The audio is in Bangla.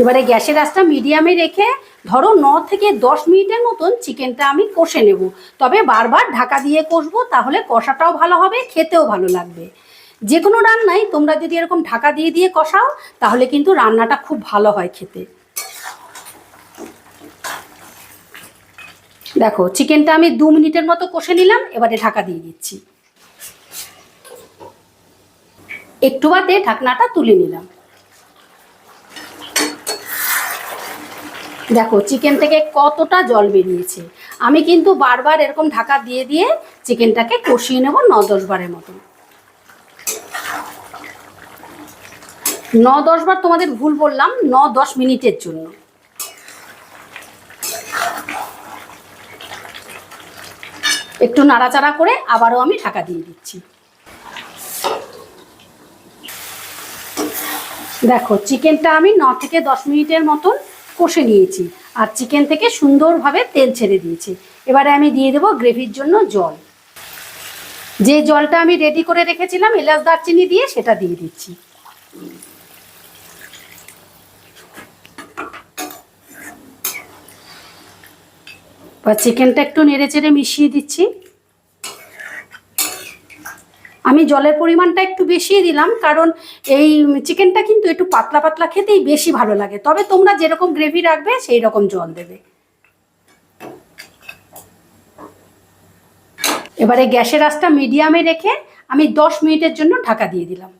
এবারে গ্যাসের আঁচটা মিডিয়ামে রেখে ধরো 9 থেকে 10 মিনিটের মতন চিকেনটা আমি কষে নেব। তবে বারবার ঢাকা দিয়ে কষবো, তাহলে কষাটাও ভালো হবে, খেতেও ভালো লাগবে। যে কোনো রান্নায় তোমরা যদি এরকম ঢাকা দিয়ে দিয়ে কষাও তাহলে কিন্তু রান্নাটা খুব ভালো হয় খেতে। দেখো চিকেনটা আমি 2 মিনিটের মতো কষে নিলাম, এবারে ঢাকা দিয়ে দিচ্ছি। একটু বাদে ঢাকনাটা তুলে নিলাম। দেখো চিকেন থেকে কতটা জল বেরিয়েছে। আমি কিন্তু বারবার এরকম ঢাকা দিয়ে দিয়ে চিকেনটাকে কষিয়ে নেব 9-10 বারের মতো। 9-10 বার তোমাদের ভুল বললাম, 9-10 মিনিটের জন্য। একটু নাড়াচাড়া করে আবারও আমি ঢাকা দিয়ে দিচ্ছি। দেখো চিকেনটা আমি 9 থেকে 10 মিনিটের মতন কষে নিয়েছি, আর চিকেন থেকে সুন্দরভাবে তেল ছেড়ে দিয়েছি। এবারে আমি দিয়ে দেবো গ্রেভির জন্য জল। যে জলটা আমি রেডি করে রেখেছিলাম এলাচ দারচিনি দিয়ে, সেটা দিয়ে দিচ্ছি। বা চিকেনটা একটু নেড়ে চেড়ে মিশিয়ে দিচ্ছি। আমি জলের পরিমাণটা একটু বেশিই দিলাম, কারণ এই চিকেনটা কিন্তু একটু পাতলা পাতলা খেতেই বেশি ভালো লাগে। তবে তোমরা যেরকম গ্রেভি রাখবে সেই রকম জল দেবে। এবারে গ্যাসের আঁচটা মিডিয়ামে রেখে আমি 10 মিনিটের জন্য ঢাকা দিয়ে দিলাম।